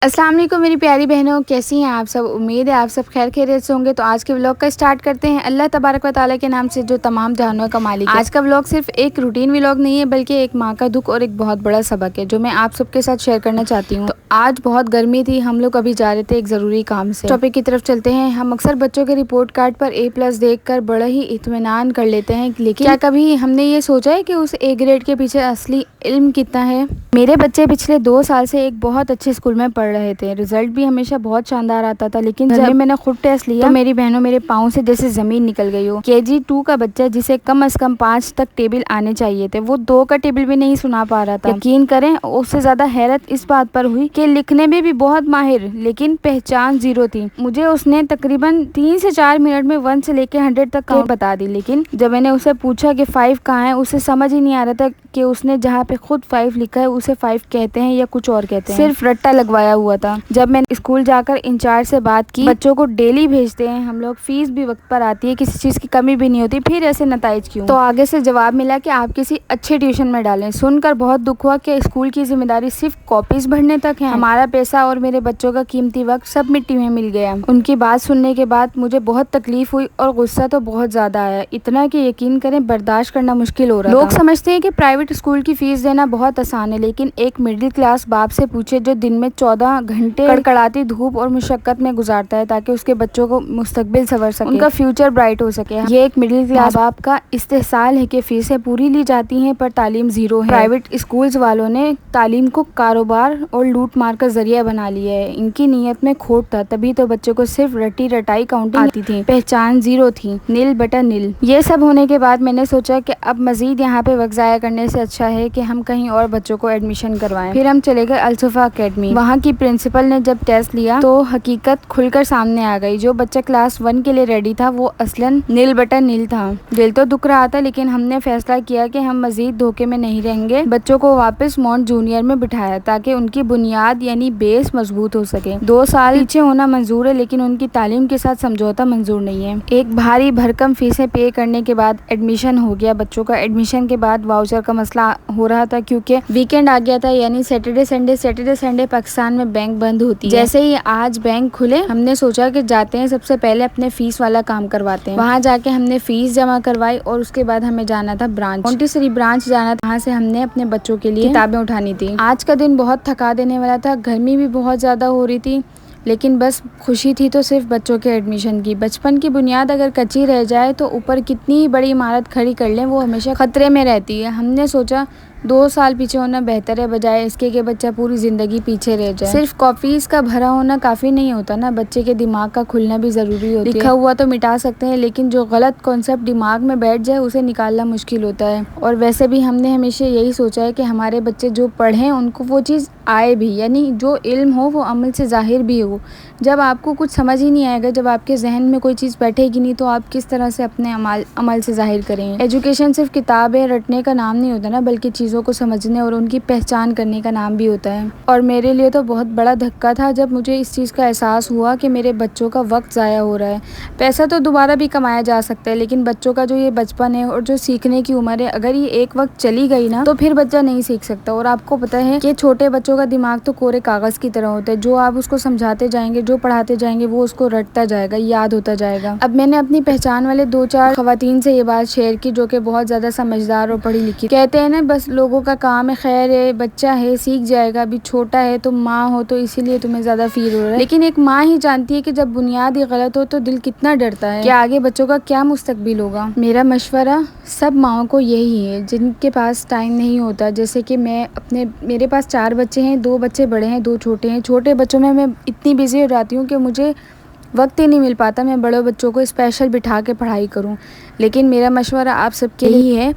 السلام علیکم میری پیاری بہنوں، کیسی ہیں آپ سب؟ امید ہے آپ سب خیر خیریت سے ہوں گے۔ تو آج کے ولاگ کا سٹارٹ کرتے ہیں اللہ تبارک و تعالیٰ کے نام سے جو تمام جہانوں کا مالک ہے۔ آج کا ولاگ صرف ایک روٹین ولاگ نہیں ہے بلکہ ایک ماں کا دکھ اور ایک بہت بڑا سبق ہے جو میں آپ سب کے ساتھ شیئر کرنا چاہتی ہوں۔ تو آج بہت گرمی تھی، ہم لوگ ابھی جا رہے تھے ایک ضروری کام سے۔ ٹاپک کی طرف چلتے ہیں۔ ہم اکثر بچوں کے رپورٹ کارڈ پر A+ دیکھ کر بڑا ہی اطمینان کر لیتے ہیں، لیکن کیا کبھی ہم نے یہ سوچا ہے کہ اس A گریڈ کے پیچھے اصلی علم کتنا ہے؟ میرے بچے پچھلے 2 سال سے ایک بہت اچھے اسکول میں پڑھ رہے تھے، رزلٹ بھی ہمیشہ بہت شاندار آتا تھا، لیکن جب میں نے خود ٹیسٹ لیا تو میری بہنوں میرے پاؤں سے جیسے زمین نکل گئی ہو۔ KG2 کا بچہ جسے کم از کم 5 تک ٹیبل آنے چاہیے تھے، وہ 2 کا ٹیبل بھی نہیں سنا پا رہا تھا۔ یقین کریں اس سے زیادہ حیرت اس بات پر ہوئی کہ لکھنے میں بھی بہت ماہر لیکن پہچان 0 تھی۔ مجھے اس نے تقریباً 3 سے 4 منٹ میں 1 سے لے کے 100 تک بتا دی، لیکن جب میں نے اسے پوچھا کہ 5 کہاں ہے، اسے سمجھ ہی نہیں آ رہا تھا کہ اس نے جہاں پہ خود 5 لکھا ہے اسے 5 کہتے ہیں یا کچھ اور کہتے ہیں، صرف رٹا لگوایا ہوا تھا۔ جب میں اسکول جا کر انچارج سے بات کی، بچوں کو ڈیلی بھیجتے ہیں ہم لوگ، فیس بھی وقت پر آتی ہے، کسی چیز کی کمی بھی نہیں ہوتی، پھر ایسے نتائج کیوں؟ تو آگے سے جواب ملا کہ آپ کسی اچھے ٹیوشن میں ڈالیں۔ سن کر بہت دکھ ہوا کہ اسکول کی ذمہ داری صرف کاپیز بھرنے تک ہے، ہمارا پیسہ اور میرے بچوں کا قیمتی وقت سب مٹی میں مل گیا۔ ان کی بات سننے کے بعد مجھے بہت تکلیف ہوئی اور غصہ تو بہت زیادہ آیا، اتنا کہ یقین کریں برداشت کرنا مشکل ہو رہا تھا۔ لوگ سمجھتے ہیں کہ پرائیویٹ اسکول کی فیس دینا بہت آسان ہے، لیکن ایک مڈل کلاس باپ سے پوچھے جو دن میں 14 گھنٹے کڑکڑاتی دھوپ اور مشقت میں گزارتا ہے تاکہ اس کے بچوں کو مستقبل سنور سکے، ان کا فیوچر برائٹ ہو سکے۔ یہ ایک مڈل کلاس باپ کا استحصال ہے کہ فیسیں پوری لی جاتی ہیں پر تعلیم 0 ہے۔ پرائیویٹ اسکولز والوں نے تعلیم کو کاروبار اور لوٹ مار کا ذریعہ بنا لیا ہے۔ ان کی نیت میں کھوٹ تھا، تبھی تو بچوں کو صرف رٹی رٹائی کاؤنٹنگ آتی تھی، پہچان 0 تھی، نل بٹا نل۔ یہ سب ہونے کے بعد میں نے سوچا کہ اب مزید یہاں پہ وقت ضائع کرنے سے اچھا ہے کہ ہم کہیں اور بچوں کو ایڈمیشن کروائیں۔ پھر ہم چلے گئے الصفا اکیڈمی۔ وہاں کی پرنسپل نے جب ٹیسٹ لیا تو حقیقت کھل کر سامنے آ گئی، جو بچہ کلاس 1 کے لیے ریڈی تھا وہ اصلاً نل بٹا نل تھا۔ دل تو دکھ رہا تھا، لیکن ہم نے فیصلہ کیا کہ ہم مزید دھوکے میں نہیں رہیں گے۔ بچوں کو واپس مونٹ جونیئر میں بٹھایا تاکہ ان کی بنیاد یعنی بیس مضبوط ہو سکے۔ 2 سال پیچھے ہونا منظور ہے لیکن ان کی تعلیم کے ساتھ سمجھوتا منظور نہیں ہے۔ ایک بھاری بھرکم فیسیں پے کرنے کے بعد ایڈمیشن ہو گیا بچوں کا۔ ایڈمیشن کے بعد واؤچر کا مسئلہ ہو رہا تھا کیونکہ ویکینڈ آ گیا تھا، یعنی سیٹرڈے سنڈے پاکستان میں بینک بند ہوتی ہے۔ جیسے ہی آج بینک کھلے ہم نے سوچا کہ جاتے ہیں سب سے پہلے اپنے فیس والا کام کرواتے ہیں۔ وہاں جا کے ہم نے فیس جمع کروائی اور اس کے بعد ہمیں جانا تھا برانچ، مونٹیسری برانچ جانا تھا، وہاں سے ہم نے اپنے بچوں کے لیے کتابیں اٹھانی تھی۔ آج کا دن بہت تھکا دینے والا تھا، گرمی بھی بہت زیادہ ہو رہی تھی، لیکن بس خوشی تھی تو صرف بچوں کے ایڈمیشن کی۔ بچپن کی بنیاد اگر کچی رہ جائے تو اوپر کتنی بڑی عمارت کھڑی کر لیں وہ ہمیشہ خطرے میں رہتی ہے۔ ہم نے سوچا 2 سال پیچھے ہونا بہتر ہے بجائے اس کے کہ بچہ پوری زندگی پیچھے رہ جائے۔ صرف کاپیز کا بھرا ہونا کافی نہیں ہوتا نا، بچے کے دماغ کا کھلنا بھی ضروری ہوتا ہے۔ لکھا ہوا تو مٹا سکتے ہیں لیکن جو غلط کانسیپٹ دماغ میں بیٹھ جائے اسے نکالنا مشکل ہوتا ہے۔ اور ویسے بھی ہم نے ہمیشہ یہی سوچا ہے کہ ہمارے بچے جو پڑھیں ان کو وہ چیز آئے بھی، یعنی جو علم ہو وہ عمل سے ظاہر بھی ہو۔ جب آپ کو کچھ سمجھ ہی نہیں آئے گا، جب آپ کے ذہن میں کوئی چیز بیٹھے گی نہیں تو آپ کس طرح سے اپنے عمل سے ظاہر کریں گے۔ ایجوکیشن صرف کتابیں رٹنے کا نام نہیں ہوتا نا، بلکہ چیزوں کو سمجھنے اور ان کی پہچان کرنے کا نام بھی ہوتا ہے۔ اور میرے لیے تو بہت بڑا دھکا تھا جب مجھے اس چیز کا احساس ہوا کہ میرے بچوں کا وقت ضائع ہو رہا ہے۔ پیسہ تو دوبارہ بھی کمایا جا سکتا ہے لیکن بچوں کا جو یہ بچپن ہے اور جو سیکھنے کی عمر ہے، اگر یہ ایک وقت چلی گئی نا تو پھر بچہ نہیں سیکھ سکتا۔ اور آپ کو پتہ ہے کہ چھوٹے بچوں کا دماغ تو کورے کاغذ کی طرح ہوتا ہے، جو آپ اس کو سمجھاتے جائیں گے، جو پڑھاتے جائیں گے وہ اس کو رٹتا جائے گا، یاد ہوتا جائے گا۔ اب میں نے اپنی پہچان والے 2-4 خواتین سے یہ بات شیئر کی جو کہ بہت زیادہ سمجھدار اور پڑھی لکھی، کہتے ہیں نا بس لوگوں کا کام ہے، خیر ہے، بچہ ہے سیکھ جائے گا، ابھی چھوٹا ہے، تم ماں ہو تو اسی لیے تمہیں زیادہ فیل ہو رہا ہے، لیکن ایک ماں ہی جانتی ہے کہ جب بنیاد ہی غلط ہو تو دل کتنا ڈرتا ہے کہ آگے بچوں کا کیا مستقبل ہوگا۔ میرا مشورہ سب ماؤں کو یہی ہے جن کے پاس ٹائم نہیں ہوتا، جیسے کہ میرے پاس 4 بچے ہیں، 2 بچے بڑے ہیں، 2 چھوٹے ہیں۔ چھوٹے بچوں میں اتنی بزی ہو جاتی ہوں کہ مجھے وقت ہی نہیں مل پاتا میں بڑے بچوں کو اسپیشل بٹھا کے پڑھائی کروں، لیکن میرا مشورہ آپ سب کے لیے ہے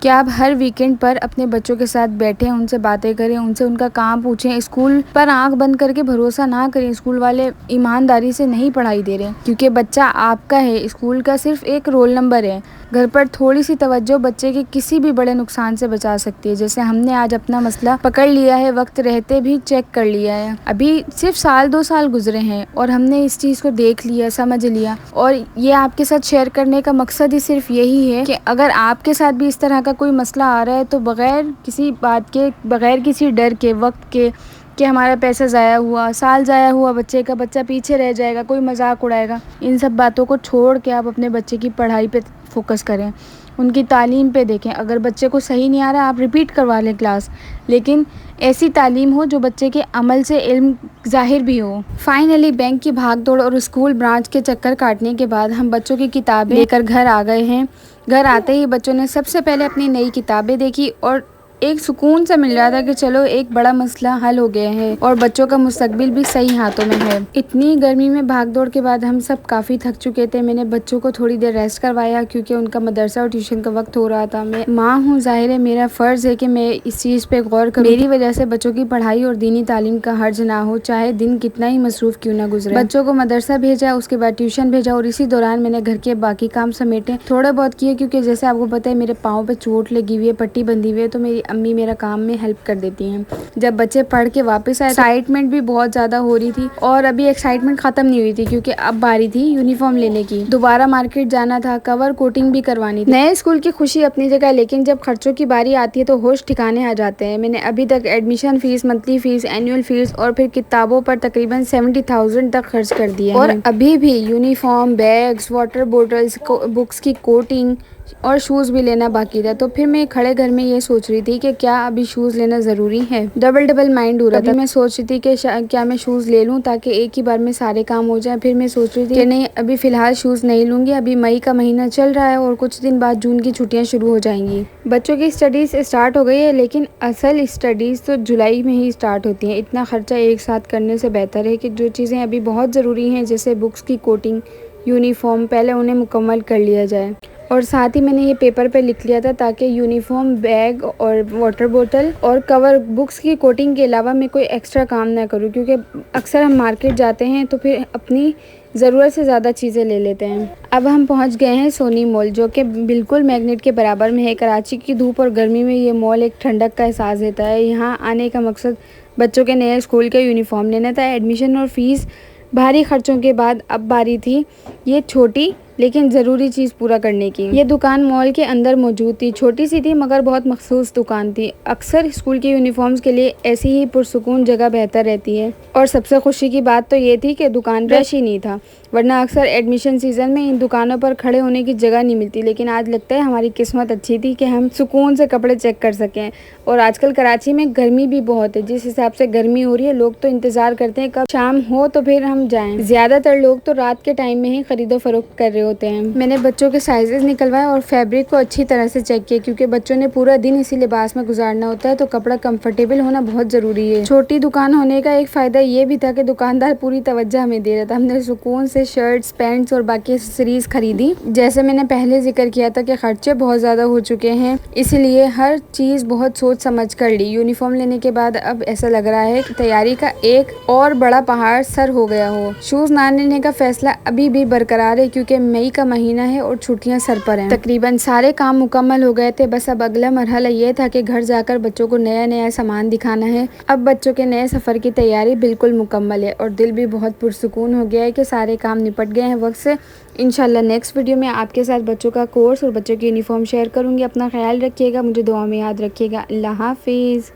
کہ آپ ہر ویکنڈ پر اپنے بچوں کے ساتھ بیٹھیں، ان سے باتیں کریں، ان سے ان کا کام پوچھیں۔ اسکول پر آنکھ بند کر کے بھروسہ نہ کریں، اسکول والے ایمانداری سے نہیں پڑھائی دے رہے، کیونکہ بچہ آپ کا ہے، اسکول کا صرف ایک رول نمبر ہے۔ گھر پر تھوڑی سی توجہ بچے کے کسی بھی بڑے نقصان سے بچا سکتی ہے، جیسے ہم نے آج اپنا مسئلہ پکڑ لیا ہے، وقت رہتے بھی چیک کر لیا ہے۔ ابھی صرف 1-2 سال گزرے ہیں اور ہم نے اس چیز کو دیکھ لیا، سمجھ لیا، اور یہ آپ کے ساتھ شیئر کرنے کا مقصد ہی صرف یہی ہے کہ اگر آپ کے ساتھ بھی اس طرح کا کوئی مسئلہ آ رہا ہے تو بغیر کسی بات کے، بغیر کسی ڈر کے، وقت کے، کہ ہمارا پیسہ ضائع ہوا، سال ضائع ہوا بچے کا، بچہ پیچھے رہ جائے گا، کوئی مذاق اڑائے گا۔ ان سب باتوں کو چھوڑ کے آپ اپنے بچے کی پڑھائی پہ فوکس کریں، ان کی تعلیم پہ دیکھیں۔ اگر بچے کو صحیح نہیں آ رہا آپ ریپیٹ کروا لیں کلاس، لیکن ایسی تعلیم ہو جو بچے کے عمل سے علم ظاہر بھی ہو۔ فائنلی بینک کی بھاگ دوڑ اور اسکول برانچ کے چکر کاٹنے کے بعد ہم بچوں کی کتابیں لے کر گھر آ گئے ہیں۔ گھر آتے ہی بچوں نے سب سے پہلے اپنی نئی کتابیں دیکھی اور ایک سکون سا مل رہا تھا کہ چلو ایک بڑا مسئلہ حل ہو گیا ہے اور بچوں کا مستقبل بھی صحیح ہاتھوں میں ہے۔ اتنی گرمی میں بھاگ دوڑ کے بعد ہم سب کافی تھک چکے تھے۔ میں نے بچوں کو تھوڑی دیر ریسٹ کروایا کیونکہ ان کا مدرسہ اور ٹیوشن کا وقت ہو رہا تھا۔ میں ماں ہوں، ظاہر ہے میرا فرض ہے کہ میں اس چیز پہ غور کروں، میری وجہ سے بچوں کی پڑھائی اور دینی تعلیم کا حرج نہ ہو، چاہے دن کتنا ہی مصروف کیوں نہ گزرے۔ بچوں کو مدرسہ بھیجا، اس کے بعد ٹیوشن بھیجا اور اسی دوران میں نے گھر کے باقی کام سمیٹے، تھوڑے بہت کیے کیونکہ جیسے آپ کو پتہ ہے میرے پاؤں پہ چوٹ لگی ہوئی ہے، پٹی بندھی ہوئی ہے، تو میری امی میرا کام میں ہیلپ کر دیتی ہیں۔ جب بچے پڑھ کے واپس آئے ایکسائٹمنٹ بھی بہت زیادہ ہو رہی تھی اور ابھی ایکسائٹمنٹ ختم نہیں ہوئی تھی کیونکہ اب باری تھی یونیفارم لینے کی، دوبارہ مارکیٹ جانا تھا، کور کوٹنگ بھی کروانی تھی۔ نئے اسکول کی خوشی اپنی جگہ، لیکن جب خرچوں کی باری آتی ہے تو ہوش ٹھکانے آ جاتے ہیں۔ میں نے ابھی تک admission fees, monthly fees, annual fees اور پھر کتابوں پر تقریباً 70,000 تک خرچ کر دیا ہے، اور ابھی بھی uniform, bags, water bottles, books کی کوٹنگ اور شوز بھی لینا باقی تھا۔ تو پھر میں کھڑے گھر میں یہ سوچ رہی تھی کہ کیا ابھی شوز لینا ضروری ہے، ڈبل مائنڈ ہو رہا تھا۔ میں سوچ رہی تھی کہ کیا میں شوز لے لوں تاکہ ایک ہی بار میں سارے کام ہو جائیں، پھر میں سوچ رہی تھی کہ نہیں ابھی فی الحال شوز نہیں لوں گی، ابھی مئی کا مہینہ چل رہا ہے اور کچھ دن بعد جون کی چھٹیاں شروع ہو جائیں گی۔ بچوں کی اسٹڈیز اسٹارٹ ہو گئی ہے لیکن اصل اسٹڈیز تو جولائی میں ہی اسٹارٹ ہوتی ہیں۔ اتنا خرچہ ایک ساتھ کرنے سے بہتر ہے کہ جو چیزیں ابھی بہت ضروری ہیں جیسے بکس کی کوٹنگ، یونیفارم، پہلے انہیں مکمل کر لیا جائے۔ اور ساتھ ہی میں نے یہ پیپر پہ لکھ لیا تھا تاکہ یونیفارم، بیگ اور واٹر بوتل اور کور، بکس کی کوٹنگ کے علاوہ میں کوئی ایکسٹرا کام نہ کروں، کیونکہ اکثر ہم مارکیٹ جاتے ہیں تو پھر اپنی ضرورت سے زیادہ چیزیں لے لیتے ہیں۔ اب ہم پہنچ گئے ہیں سونی مال، جو کہ بالکل میگنیٹ کے برابر میں ہے۔ کراچی کی دھوپ اور گرمی میں یہ مال ایک ٹھنڈک کا احساس دیتا ہے۔ یہاں آنے کا مقصد بچوں کے نئے اسکول کے یونیفارم لینا تھا۔ ایڈمیشن اور فیس، بھاری خرچوں کے بعد اب باری تھی یہ چھوٹی لیکن ضروری چیز پورا کرنے کی۔ یہ دکان مال کے اندر موجود تھی، چھوٹی سی تھی مگر بہت مخصوص دکان تھی۔ اکثر اسکول کے یونیفارمز کے لیے ایسی ہی پرسکون جگہ بہتر رہتی ہے، اور سب سے خوشی کی بات تو یہ تھی کہ دکان رش ہی نہیں تھا، ورنہ اکثر ایڈمیشن سیزن میں ان دکانوں پر کھڑے ہونے کی جگہ نہیں ملتی۔ لیکن آج لگتا ہے ہماری قسمت اچھی تھی کہ ہم سکون سے کپڑے چیک کر سکیں۔ اور آج کل کراچی میں گرمی بھی بہت ہے، جس حساب سے گرمی ہو رہی ہے لوگ تو انتظار کرتے ہیں کب شام ہو تو پھر ہم جائیں۔ زیادہ تر لوگ تو رات کے ٹائم میں ہی خرید و فروخت کر رہے ہوتے ہیں۔ میں نے بچوں کے سائزز نکلوائے اور فیبرک کو اچھی طرح سے چیک کیا کیونکہ بچوں نے پورا دن اسی لباس میں گزارنا ہوتا ہے، تو کپڑا کمفرٹیبل ہونا بہت ضروری ہے۔ چھوٹی دکان ہونے کا ایک فائدہ یہ بھی تھا کہ دکاندار پوری توجہ ہمیں دے رہا تھا۔ ہم نے سکون سے شرٹس، پینٹس اور باقی ایکسیسریز خریدی۔ جیسے میں نے پہلے ذکر کیا تھا کہ خرچے بہت زیادہ ہو چکے ہیں، اسی لیے ہر چیز بہت سوچ سمجھ کر لی۔ یونیفارم لینے کے بعد اب ایسا لگ رہا ہے کہ تیاری کا ایک اور بڑا پہاڑ سر ہو گیا ہو۔ شوز نہ لینے کا فیصلہ ابھی بھی برقرار ہے کیونکہ مئی کا مہینہ ہے اور چھٹیاں سر پر ہیں۔ تقریباً سارے کام مکمل ہو گئے تھے، بس اب اگلا مرحلہ یہ تھا کہ گھر جا کر بچوں کو نیا سامان دکھانا ہے۔ اب بچوں کے نئے سفر کی تیاری بالکل مکمل ہے اور دل بھی بہت پرسکون ہو گیا ہے کہ سارے کام نپٹ گئے ہیں وقت سے۔ انشاءاللہ نیکسٹ ویڈیو میں آپ کے ساتھ بچوں کا کورس اور بچوں کی یونیفارم شیئر کروں گی۔ اپنا خیال رکھیے گا، مجھے دعا میں یاد رکھیے گا۔ اللہ حافظ۔